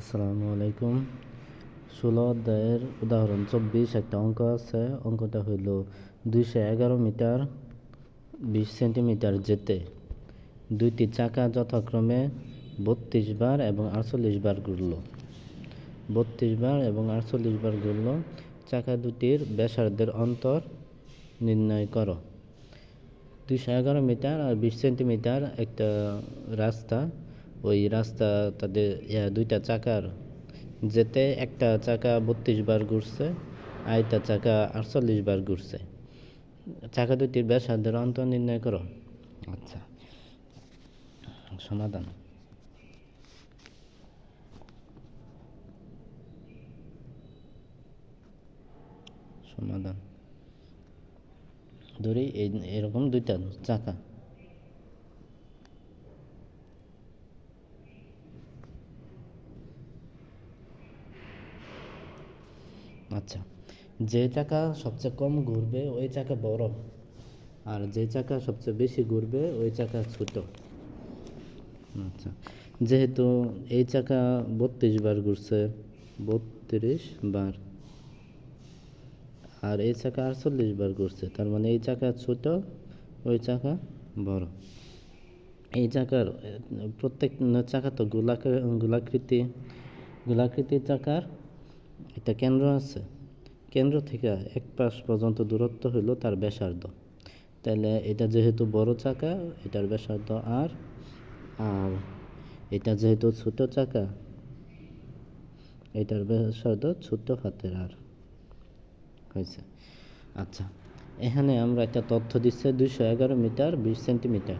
আসসালামু আলাইকুম। 16 অধ্যায়ের উদাহরণ 24 একটা অঙ্ক আছে। অঙ্কটা হইল 211 মিটার 20 সেন্টিমিটার যেতে দুইটি চাকা যথাক্রমে 32 বার এবং 48 বার ঘুরল। 32 বার এবং 48 বার ঘুরল। চাকা দুটির ব্যাসার্ধের অন্তর নির্ণয় করো। 211 মিটার আর 20 সেন্টিমিটার একটা রাস্তা। ওই রাস্তা তাদের দুইটা চাকার যেতে একটা চাকা 32 বার ঘুরছে, আরেকটা চাকা 48 বার ঘুরছে। চাকা দুটির ব্যাসার্ধের অন্তর নির্ণয় করো। আচ্ছা, সমাধান। সমাধান ধরি এরকম দুইটা চাকা। আচ্ছা, যে চাকা সবচেয়ে কম ঘুরবে ওই চাকা বড়, আর যে চাকা সবচেয়ে বেশি ঘুরবে ওই চাকা ছোট। আচ্ছা, যেহেতু এই চাকা 32 বার ঘুরছে, 32 বার, আর এই চাকা 48 বার ঘুরছে, তার মানে এই চাকা ছোট, ওই চাকা বড়। এই চাকার প্রত্যেক চাকা তো গোলাকৃতির চাকার একটা কেন্দ্র আছে। কেন্দ্র থেকে এক পাশ পর্যন্ত দূরত্ব হলো তার ব্যাসার্ধ। তাহলে এটা যেহেতু বড় চাকা, এটার ব্যাসার্ধ আর এটা যেহেতু ছোট চাকা, এটার ব্যাসার্ধ ছোট হাতের আর হয়েছে। আচ্ছা, এখানে আমরা একটা তথ্য দিচ্ছে 211 মিটার 20 সেন্টিমিটার।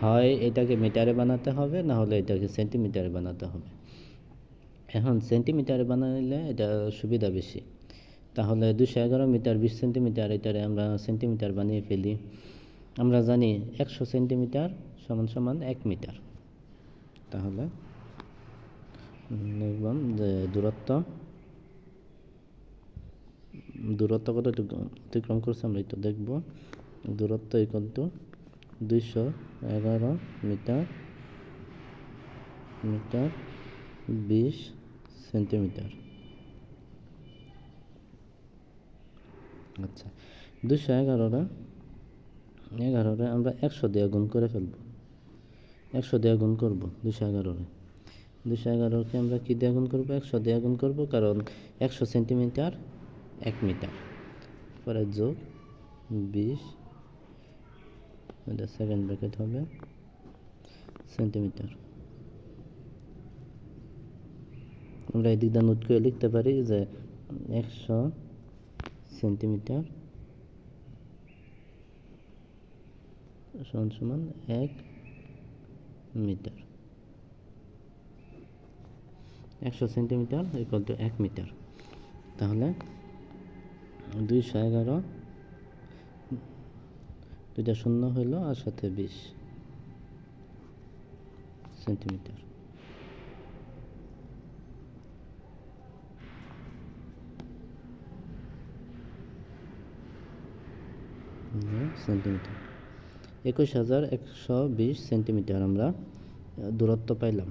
হয় এটাকে মিটারে বানাতে হবে, না হলে এটাকে সেন্টিমিটারে বানাতে হবে। এখন সেন্টিমিটারে বানাইলে এটা সুবিধা বেশি। তাহলে 211 মিটার 20 সেন্টিমিটার, এটারে আমরা সেন্টিমিটার বানিয়ে ফেলি। আমরা জানি 100 সেন্টিমিটার সমান সমান 1 মিটার। তাহলে লিখলাম যে দূরত্ব কত অতিক্রম করছে আমরা এটা দেখব। দূরত্ব ইকুয়াল টু 211 মিটার 20 সেন্টিমিটার। আচ্ছা, 211 আমরা 100 দিয়ে গুণ করে ফেলব। 100 দিয়ে গুণ করব 211কে আমরা কি দিয়ে গুণ করবো? 100 দিয়ে গুণ করব, কারণ 100 সেন্টিমিটার 1 মিটার। পরে যোগ 20, এটা সেকেন্ড ব্র্যাকেট হবে, সেন্টিমিটার। আমরা এই দিকটা নোট করে লিখতে পারি যে 100 সেন্টিমিটার সমান সমান 1 metre. 100 centimetre equal to 1 metre. তাহলে 211, দুইটা শূন্য হইল আর সাথে 20 সেন্টিমিটার। সেন্টিমিটার 21,120 সেন্টিমিটার আমরা দূরত্ব পাইলাম।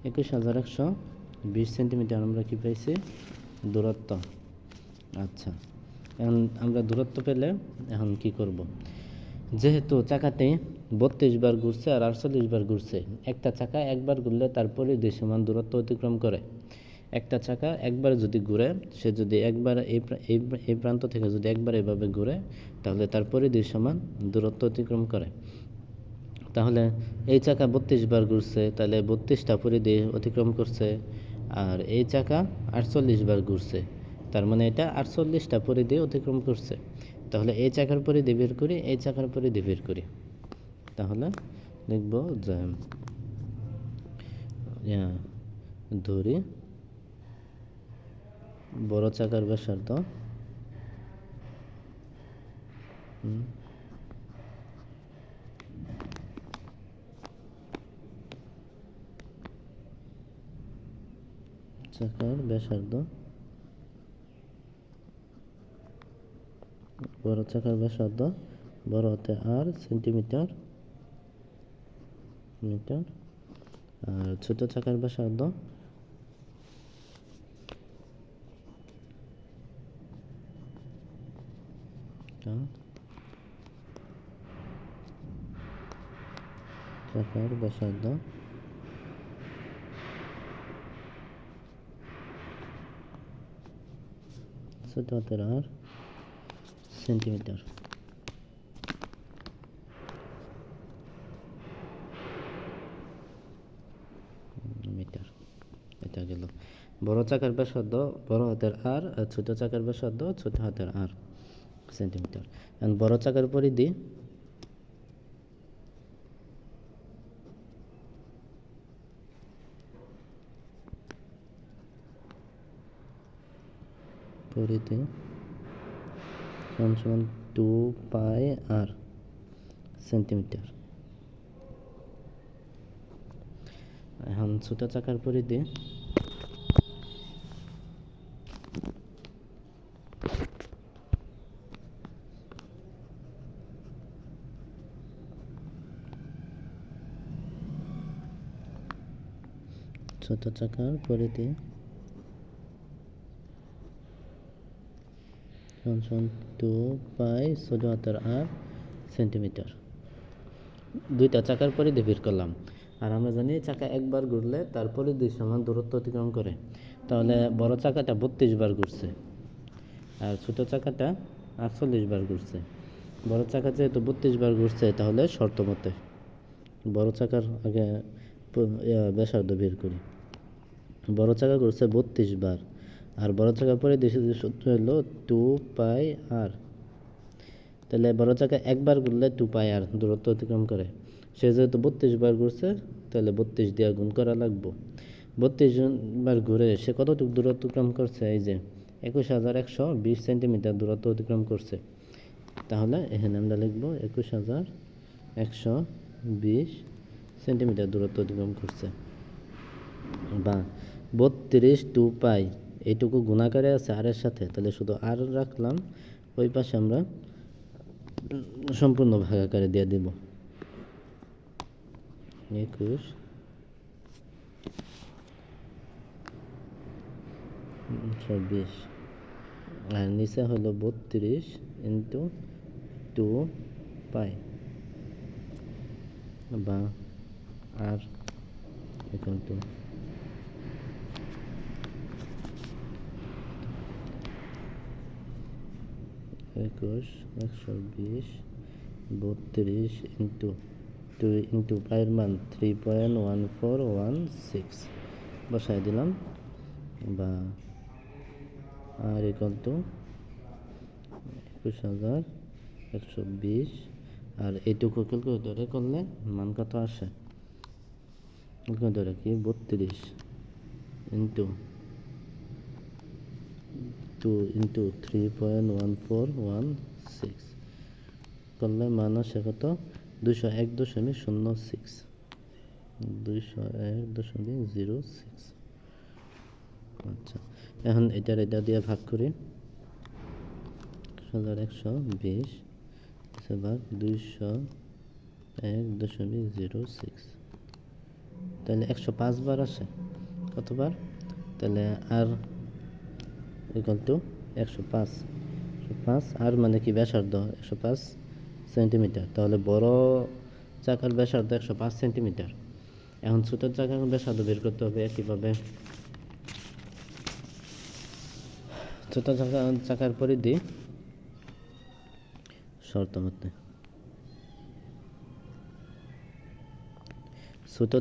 21,120 সেন্টিমিটার আমরা কি পাইছি? দূরত্ব। আচ্ছা, এখন আমরা দূরত্ব পেলে এখন কি করব? যেহেতু চাকাতে 32 বার ঘুরছে আর 48 বার ঘুরছে, একটা চাকা একবার ঘুরলে তারপরে দৃশ্যমান দূরত্ব অতিক্রম করে। একটা চাকা একবার যদি ঘুরে, সে যদি একবার এই প্রান্ত থেকে যদি একবার এভাবে ঘুরে, তাহলে তারপরে দৃশ্যমান দূরত্ব অতিক্রম করে। তাহলে এই চাকা 32 বার ঘুরছে, তাহলে 32টা পরিধি অতিক্রম করছে। আর এই চাকা 48 বার ঘুরছে, তার মানে এটা 48টা পরিধি অতিক্রম করছে। তাহলে এই চাকার পরিধি বের করি, এই চাকার পরিধি বের করি। তাহলে লিখব যে ধরি বড় চাকার ব্যাসার্ধ বড় চাকার ব্যাসার্ধ বড় হতে আর সেন্টিমিটার মিটার, আর ছোট চাকার ব্যাসার্ধ চাকার ব্যাসার্ধ ছোট হাতের আর সেন্টিমিটার। মিটার। এটা গেল বড় চাকার ব্যাসার্ধ বড় হাতের আর, আর ছোট চাকার ব্যাসার্ধ ছোট হাতের আর সেন্টিমিটার। এখন বড় চাকার পরিধি সমান 2πr সেন্টিমিটার। এখন ছোট চাকার পরিধি ছোট চাকার পরিধি সমান 2π ছোট হাতের আর সেন্টিমিটার। দুইটা চাকার পরিধি বের করলাম, আর আমরা জানি চাকা একবার ঘুরলে তার পরিধি সমান দূরত্ব অতিক্রম করে। তাহলে বড় চাকাটা 32 বার ঘুরছে আর ছোট চাকাটা 48 বার ঘুরছে। বড় চাকা যেহেতু 32 বার ঘুরছে, তাহলে শর্ত মতে বড় চাকার আগে ব্যাসার্ধ বের করি। বড় চাকা ঘুরছে 32 বার, আর বড় চাকার পরিধি সূত্র হলো 2πr। তাহলে বড় চাকা একবার ঘুরলে 2πr দূরত্ব অতিক্রম করে। সে যেহেতু 32 বার ঘুরছে, তাহলে 32 দিয়ে গুণ করা লাগবে। 32 বার ঘুরে সে কতটুকু দূরত্ব অতিক্রম করছে? এই যে 21,120 সেন্টিমিটার দূরত্ব অতিক্রম করছে। তাহলে এখানে আমরা লিখবো 21,120 সেন্টিমিটার দূরত্ব অতিক্রম করছে। বা 32 2π এইটুকু গুণাকারে আছে আর এর সাথে, তাহলে শুধু আর রাখলাম, ওই পাশে আমরা সম্পূর্ণ ভাগাকারে দিয়ে দিব 21,120, আর নিচে হলো 32 ইন্টু 2π বা R equal to 21,120 32 into 2 into পায়ের মান 3.1416 বসাই দিলাম, বা আর ইকুয়াল টু 21,120, আর এইটুকু ক্যালকুলেটরে করলে মান কত আসে? ক্যালকুলেটরে কি 32 ইন্টু 2 ইন্টু 3.1416 করলে মান আসে কত? 201.06 201.06। আচ্ছা, এখন এটা দিয়ে ভাগ করি। 1,120 ভাগ 201.06, তাহলে 105 বার আসে। কতবার? তাহলে আর ইকুয়াল টু 105। আর মানে কি ব্যাসার্ধ 105 সেন্টিমিটার। তাহলে বড় চাকার ব্যাসার্ধ 105 সেন্টিমিটার। এখন ছোট চাকার ব্যাসার্ধ বের করতে হবে একইভাবে। ছোট চাকার পরিধি শর্ত মতে ছোট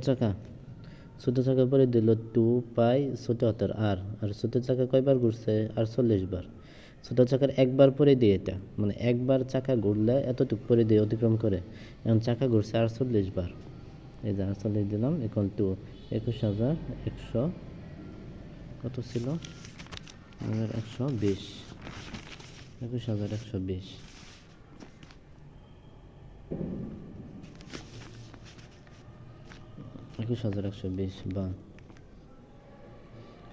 চাকার পরিধি হলো 2π ছোট হাতের আর, আর ছোট চাকা কয়বার ঘুরছে? 48 বার। ছোট চাকার একবার পরিধি এটা, মানে একবার চাকা ঘুরলে এতটুকু পরিধি অতিক্রম করে। এখন চাকা ঘুরছে 48 বার, এই যে 48 দিলাম ইকুয়াল টু 21,100 কত ছিল? 120 21,120 21,120 বা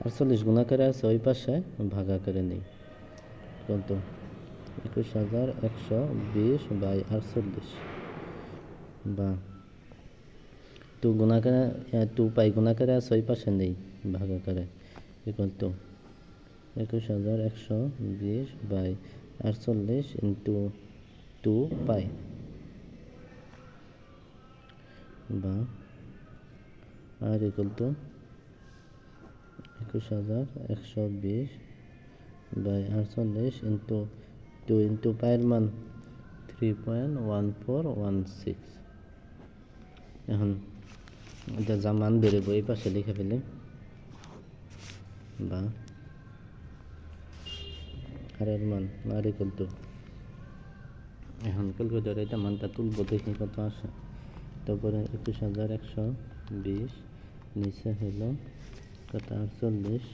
48 গুণাকারে আছে, ওই পাশে ভাগাকারে নেই। কত? 21,120 বাই 48 বা 2π গুণাকারে আছে, ওই পাশে নেই, ভাগাকারে equal to 21,120 by 48 into 2 pi, বা R equal to 21,120 by 48 into 2 into পায়ের মান 3.1416। এখন এটা যা মান বেরোবো এই পাশে লিখে ফেলি, বা আর এর মান আর ইকুয়াল টু, এখন ক্যালকুলেটরে এটা মানটা তুলবো, দেখি কত আসে। তারপরে 21,120 নিচে হলো কত 48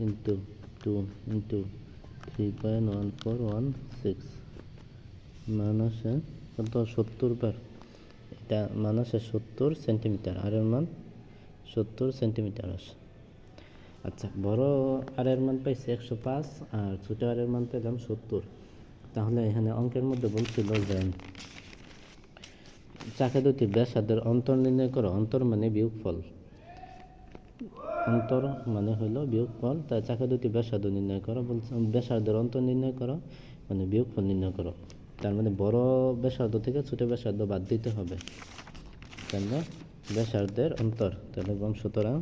ইন্টু 2 ইন্টু 3.1416, মান আসে কত 70 বার, এটা মান আসে 70 সেন্টিমিটার, আর এর মান 70 সেন্টিমিটার আসে। আচ্ছা, বড় আর এর মান পাইছি 105 আর ছোট আর এর মান পেলাম 70। তাহলে এখানে অঙ্কের মধ্যে বলছিল যে চাকা দুটির ব্যাসার্ধের অন্তর নির্ণয় করো। অন্তর মানে বিয়োগফল, অন্তর মানে হলো বিয়োগফল, তাই চাকা দুটি ব্যাসার্ধ নির্ণয় করো বলছে, ব্যাসার্ধের অন্তর নির্ণয় করো মানে বিয়োগফল নির্ণয় করো। তার মানে বড় ব্যাসার্ধ থেকে ছোট ব্যাসার্ধ বাদ দিতে হবে, তাহলে ব্যাসার্ধের অন্তর, তাহলে সুতরাং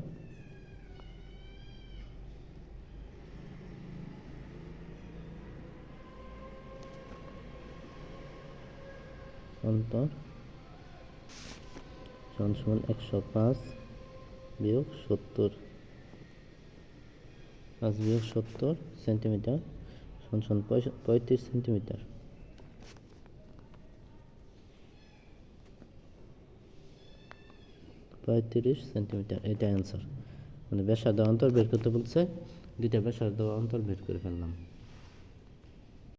অন্তর সমান 105 বিয়োগ 70, 5 বিয়োগ 70 সেন্টিমিটার সমান 35 সেন্টিমিটার। এটা অ্যান্সার। মানে ব্যাসার্ধ অন্তর বের করতে বলছে, দুইটা ব্যাসার্ধ অন্তর বের করে ফেললাম।